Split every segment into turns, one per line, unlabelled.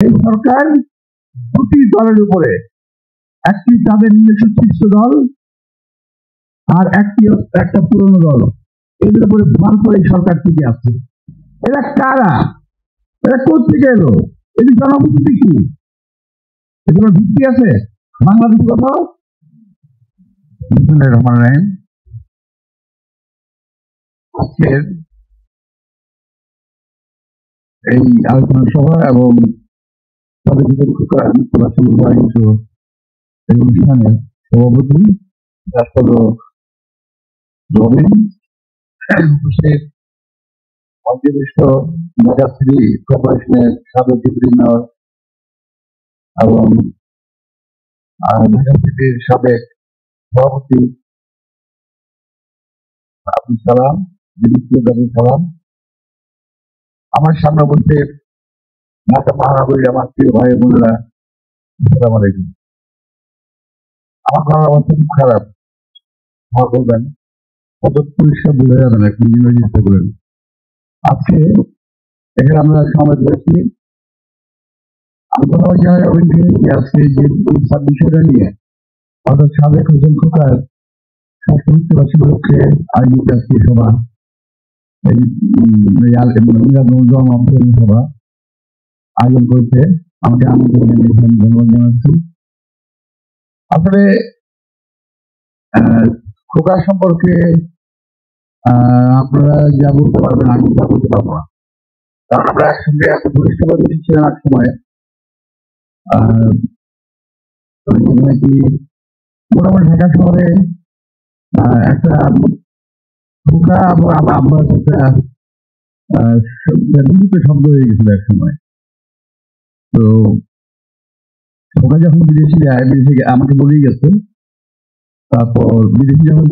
এই সরকার দুটি দলের উপরে, একটি তাদের নিজস্ব শীর্ষ দল আর একটা পুরনো দল, এদের উপরে ভর করে সরকার টিকে আছে। এরা কারা? এরা কোথেকে এলো? এটি জনবুদ্ধি কি? এগুলো ভিত্তি আছে বাংলাদেশ কোথাও? আজকের এই আলোচনা সভা এবং অনুষ্ঠানের সভাপতি রবিন, মন্ত্রিবিষ্ট মেধাশ্রী কর্পোরেশনের সাবেক ডেপুটি মেয়র এবং ঢাকা সিটির সাবেক সভাপতি আব্দুল সালাম, সালাম, আমার সামনে উপস্থিত ঢাকা মহানগরীর আমার প্রিয় ভাই বোনেরা, আসসালামু আলাইকুম। আমার গলার অবস্থা খুব খারাপ, ক্ষমা করবেন, কত পরিষ্কার বোঝা যাবে না, একটু চেষ্টা করেন। আজকে এখানে আমরা সমাবেশ করেছি, আমি ধন্যবাদ জানাই অভিনন্দন আজকে যে বিষয়টা নিয়ে অর্থাৎ সাবেক হোসেন খোকার স্বাস্থ্যবাসী লক্ষ্যে আয়োজিত আজকে সভা, সভা আয়োজন করেছে, আমাকে ধন্যবাদ জানাচ্ছি। আসলে খোকা সম্পর্কে আপনারা যা বলতে পারবেন আমি তা বলতে পারবো না, কারণ আমরা একসঙ্গে এত ঘনিষ্ঠভাবে ছিলাম এক সময়। মোটামুটি ঢাকা শহরে একটা খোকা এবং আব্বাস একটা শব্দ হয়ে গেছিল এক সময়। তো খোকা যখন বিদেশে যায়, বিদেশে আমাকে বলেই গেছে, তারপর বিদেশে যখন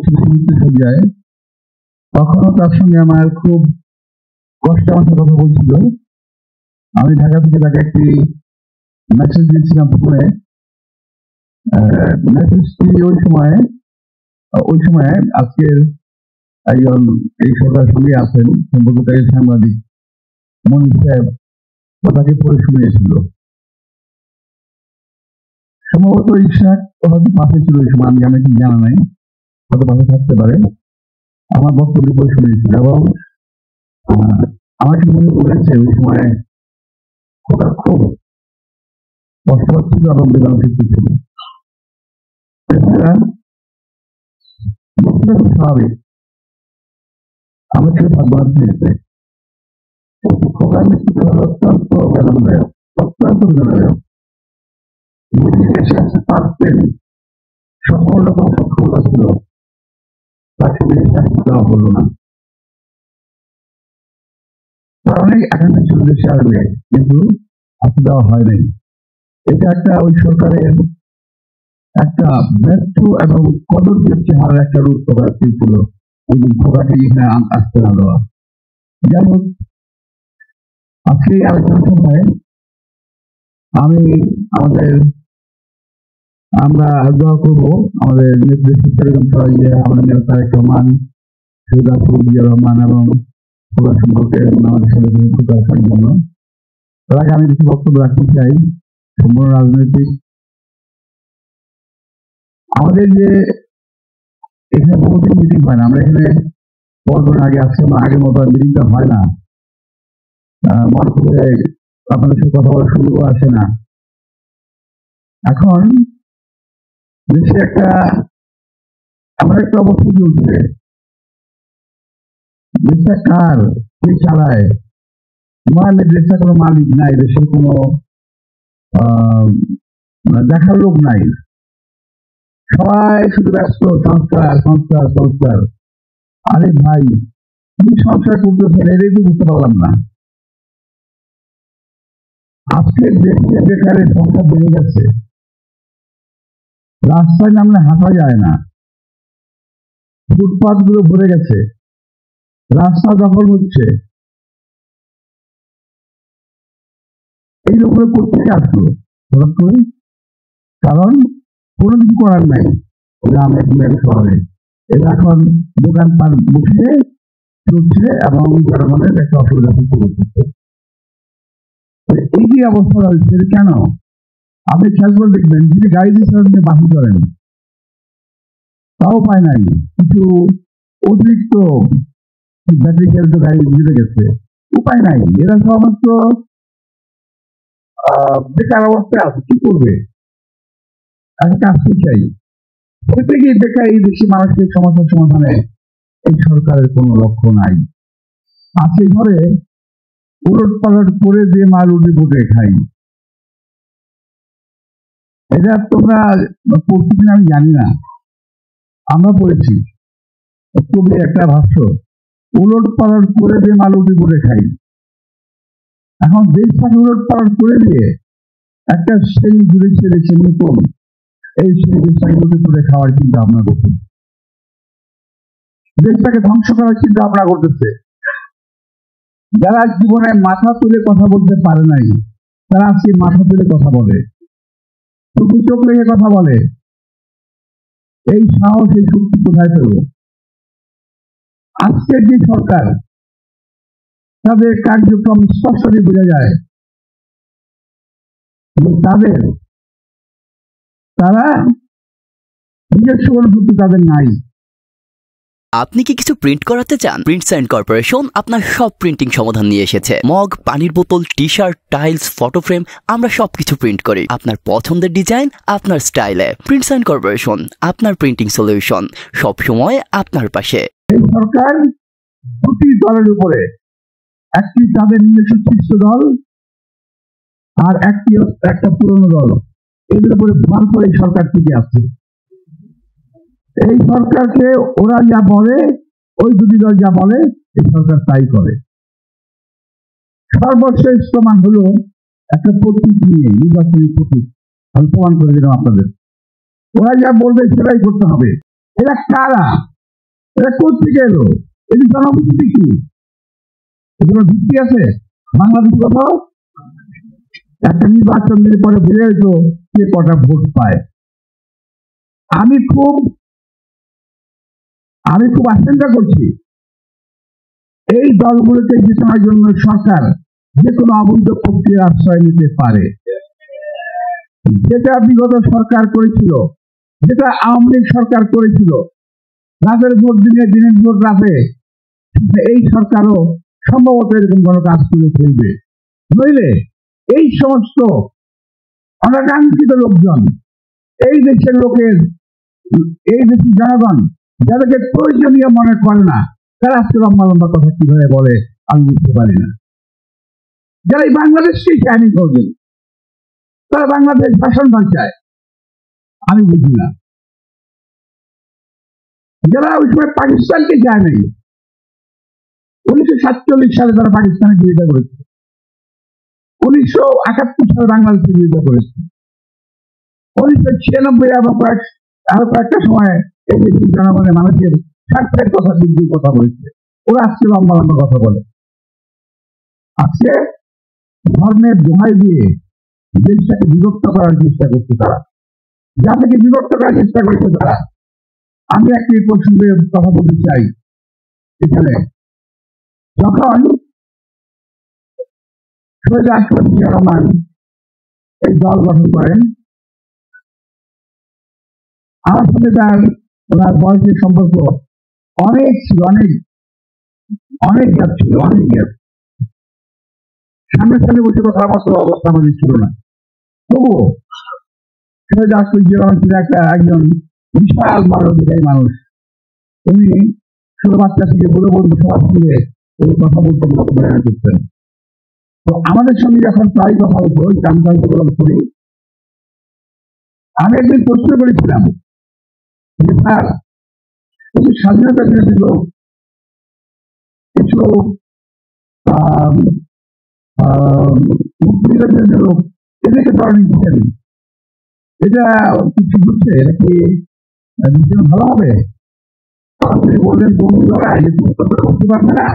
সব যায় তখনও তার সঙ্গে আমার খুব কষ্টে আমার কথা বলছিল। আমি ঢাকা থেকে তাকে একটি মেসেজ দিয়েছিলাম ফোনে। মেসেজটি ওই সময় আজকের একজন এই সরকারের সঙ্গে আছেন সম্পর্ককারী সাংবাদিক মনির সাহেব তাকে পড়ে শুনিয়েছিল। সম্ভবত ইশাক হয়তো পাশে ছিল ওই সময়, আমি ঠিক জানা নাই, হয়তো পাশে থাকতে পারে। আমার বক্তব্য পড়ে শুনিয়েছিল এবং আমাকে মনে করেছে ওই সময় খোকা খুব কষ্ট ছিল এবং বেদনাসিত ছিল। স্বাভাবিক, আমার ছেলে ভাগ্যবান হয়েছে। খোকার মৃত্যু অত্যন্ত বেদনাদায়ক, অত্যন্ত বেদনাদায়ক। সকল রকম সক্ষমতা ছিল, তাকে শাস্তি দেওয়া হলো না, কারণে এখানে ছিল দেশে আসবে, কিন্তু শাস্তি দেওয়া হয় নাই। এটা একটা ওই সরকারের একটা ব্যর্থ এবং কদর্যের চেহারার একটা রূপ প্রকাশ ছিল, ওই খোকাকে এখানে আসতে না দেওয়া। যেমন আজকে আলোচনা সভায় আমরা দোয়া করবো আমাদের আমাদের নেতা তারেক রহমান, রহমান এবং খোকা সম্পর্কে আমাদের সাথে আসার জন্য। তার আগে আমি কিছু বক্তব্য রাখতে চাই। সম্পূর্ণ রাজনৈতিক আমাদের যে এখানে বহুদিন মিটিং হয় না, আমরা এখানে বর্তমানে আগে আসছে আগের মতো মিটিংটা হয় না, মনে করে আপনাদের সাথে কথা বলার সুযোগ আসে না। এখন দেশে এমন একটা অবস্থা চলছে, দেশটা কার, কে চালায়, দেশটা কোনো মালিক নাই, দেশের কোনো দেখার লোক নাই, সবাই শুধু ব্যস্ত সংস্কার সংস্কার সংস্কার। আরে ভাই, কি সংস্কার করতেছেন এটাই তো বুঝতে পারলাম না। আজকের দেশে বেকারের সংখ্যা বেড়ে গেছে, রাস্তায় নামলে হাঁটা যায় না, ফুটপাথ গুলো ভরে গেছে, রাস্তা দখল হচ্ছে। এইরকম করতে আসলো হঠাৎ করে, কারণ কোনো কিছু করার নাই গ্রামে শহরে। এরা এখন দোকানপাট বসে চলছে এবং জনগণের একটা অসুবিধা সৃষ্টি করতেছে। এই যে অবস্থা হয়েছে কেন? আপনি খেয়াল করে দেখবেন, যদি গাড়ি দিয়ে বাতিল করেন তাও পায় নাই, কিছু অতিরিক্ত ব্যাটারি চালিত গাড়ি জুড়ে গেছে, উপায় নাই, এরা সমস্ত বেকার অবস্থায় আছে, কি করবে? একটা কাজ চাই, সেটা কি বেকার এই দেশে মানুষের সমস্যার সমাধানে এই সরকারের কোনো লক্ষ্য নাই। আছে ঘরে উলট পালট করে দিয়ে মাল উঠে ফুটে খাই। এটা তোমরা পড়ছি আমি জানি না, আমরা পড়েছি কবি একটা ভাষ্য, উলট পালট করে দিয়ে মাল উঠে ফুটে খাই। এখন দেশটাকে উলট পালট করে দিয়ে একটা শ্রেণী জুড়ে ছেড়েছে নতুন, এই দেশটাকে উঠে ফুটে খাওয়ার চিন্তা ভাবনা করছে, দেশটাকে ধ্বংস করার চিন্তা ভাবনা করতেছে। যারা জীবনে মাথা তুলে কথা বলতে পারে নাই, তারা আজকে মাথা তুলে কথা বলে, চোখে চোখ রেখে কথা বলে। এই সাহস, এই শক্তি কোথায় পেল? আজকের যে সরকার, তাদের কার্যক্রম স্পষ্টই বোঝা যায় যে তারা নিজস্ব অনুভূতি তাদের নাই।
আপনি কি কিছু প্রিন্ট করাতে চান? প্রিন্টস এন্ড কর্পোরেশন আপনার সব প্রিন্টিং সমাধান নিয়ে এসেছে। মগ, পানির বোতল, টি-শার্ট, টাইলস, ফটো ফ্রেম, আমরা সবকিছু প্রিন্ট করি আপনার পছন্দের ডিজাইন, আপনার স্টাইলে। প্রিন্টস এন্ড কর্পোরেশন, আপনার প্রিন্টিং সলিউশন, সব সময় আপনার পাশে।
এই সরকার দুটি দলের উপরে, একটি তাদের নিজস্ব শীর্ষ দল আর একটা পুরনো দল, এদের উপরে ভার করে সরকার টিকে আছে। এই সরকারকে ওরা যা বলে, ওই দুটি দল যা বলে, এই সরকার তাই করে। সর্বশেষ প্রমাণ হলো একটা প্রতীক নিয়ে, নির্বাচনী প্রতীক, আমি প্রমাণ করে দিলাম আপনাদের। ওরা যা বলবে সেটাই করতে হবে। এরা কারা? এরা কোথেকে এলো? এটি জনগোষ্ঠী কি? এগুলো ভিত্তি আছে বাংলাদেশ? কোথাও একটা নির্বাচন দিলে পরে বুঝে যেত কে কটা ভোট পায়। আমি খুব আশঙ্কা করছি এই দলগুলোকে জেতানোর জন্য সরকার যে কোনো অবৈধ প্রক্রিয়ার আশ্রয় নিতে পারে। যেটা বিগত সরকার করেছিল, যেটা আওয়ামী লীগ সরকার করেছিল, রাতের ভোট দিনের ভোট রাতে, এই সরকারও সম্ভবত এরকম কোনো কাজ করে ফেলবে। নইলে এই সমস্ত অনাকাঙ্ক্ষিত লোকজন, এই দেশের লোকের, এই দেশের জনগণ যাদেরকে প্রয়োজনীয় মনে করে না, তারা আজকে লম্বা লম্বা কথা কিভাবে বলে আমি বুঝতে পারি না। যারা এই বাংলাদেশকে চায়নি করবেন, তারা বাংলাদেশ শাসন চায়, আমি বুঝি না। যারা ওই সময় পাকিস্তানকে চায় নাই, 1947 সালে তারা পাকিস্তানের বিরোধিতা করেছে, 1971 সালে বাংলাদেশের বিরোধিতা করেছে, 1996 এবং আরো কয়েকটা সময় এই দেশের জনগণের মানুষের স্বার্থের কথা বৃদ্ধির কথা বলেছে। ওরা আজকে লম্বা লম্বা কথা বলে, আজকে ধর্মের দোহাই দিয়ে দেশটাকে বিভক্ত করার চেষ্টা করছে তারা, যা থেকে বিভক্ত করার চেষ্টা করছে তারা। আমি একটি প্রসঙ্গে কথা বলতে চাই। এখানে যখন শহীদ রাষ্ট্রপতি জিয়া রহমান এই দল গঠন করেন, আমার সাথে ওনার বয়সের সম্পর্ক অনেক ছিল, অনেক গ্যাপ ছিল, অনেক গ্যাপ। সামনে সামনে বসে কথা মতো অবস্থা আমাদের ছিল না। তবুও শহীদ রাষ্ট্রপতি জিয়া রহমান ছিল একজন বিশাল মানবাধিকারী মানুষ। উনি ছোট বাচ্চা থেকে বড় বড় সবার সঙ্গে ওই কথা বলতে প্রয়াস করতেন। তো আমাদের সঙ্গে যখন প্রায় কথা হতো, করি, আমি একদিন প্রশ্ন করেছিলাম যে স্যার, কিছু স্বাধীনতা বিরোধী লোক, কিছু মুক্তিযুদ্ধের লোক, এদেরকে ধরনের দিচ্ছেন, এটা কি ঠিক হচ্ছে? এটা কি ভালো হবে? আপনি বললেন করতে পারবে না।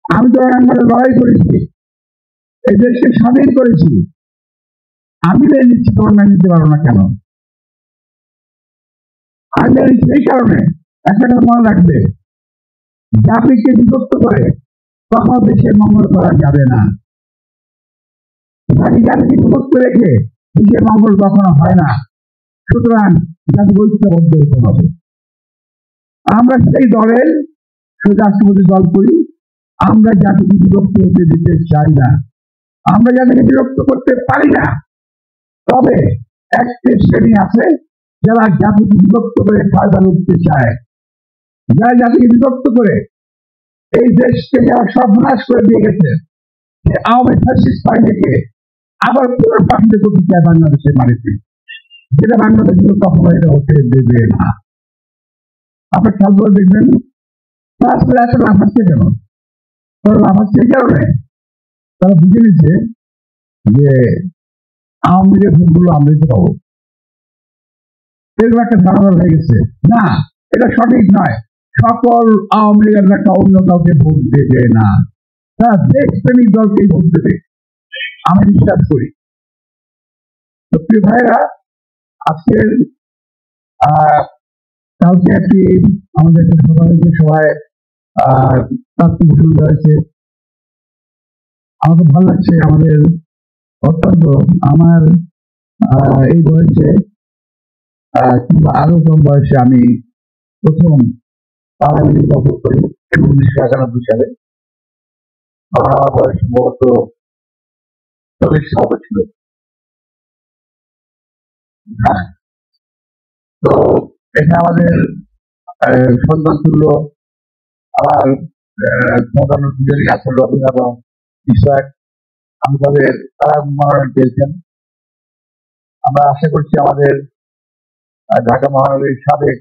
আমি তো লড়াই করেছি, এই দেশকে স্বাধীন করেছি, আমি মেনে নিচ্ছি, তোমার মেনে নিতে পারবো না কেন? আমি মেনে নিচ্ছি এই কারণে, একটা কথা মনে রাখবে, জাতিকে বিভক্ত করে কখনো দেশের মঙ্গল করা যাবে না। জাতিকে বিভক্ত রেখে দেশের মঙ্গল কখনো হয় না। সুতরাং জাতিকে ঐক্যবদ্ধ হতে হবে। আমরা সেই দলের রাষ্ট্রপতি দল করি। আমরা জাতিকে বিভক্ত হতে দিতে চাই না। আমরা জাতিকে বিরক্ত করতে পারি না। তবে একটি শ্রেণী আছে যারা জাতিকে বিভক্ত করে ফায়দা লুটতে চায়, যারা জাতিকে বিভক্ত করে এই দেশকে যারা সর্বনাশ করে দিয়ে গেছে, আওয়ামী ফ্যাসিস্ট বাহিনীকে আবার পুনর্বাসিত করতে চায় বাংলাদেশের মাটিতে, যেটা বাংলাদেশ কখনো এটা হতে দেবে না। আপনার খেয়াল করে দেখবেন এত লাভ হচ্ছে কেন? লাভ হচ্ছে এই কারণে তারা বুঝে নিচ্ছে যে আওয়ামী লীগের ভোটগুলো আমরা দিতে পাবো। এরকম একটা ধারণা হয়ে গেছে। না, এটা সঠিক নয়। সকল আওয়ামী লীগের একটা অন্য কাউকে ভোট দেবে না, তারা দেশপ্রেমিক দলকে ভোট দেবে, আমি বিশ্বাস করি। তো প্রিয় ভাইরা, আজকের কালকে একটি আমাদের সবাই হয়েছে। আমাকে ভালো লাগছে। আমাদের অত্যন্ত আমার এই বয়সে কিংবা আরো কম বয়সে আমি প্রথম পার্লামেন্টে দখল করি 1991 সালে। আমার বয়স সম্ভবত 40 বছর ছিল। তো এটা আমাদের সন্তান তুল্য আমার প্রধান অতিথি আছেন রবিন এবং ইশাক, আমি তারা মনোনয়ন পেয়েছেন। আমরা আশা করছি আমাদের ঢাকা মহানগরীর সাবেক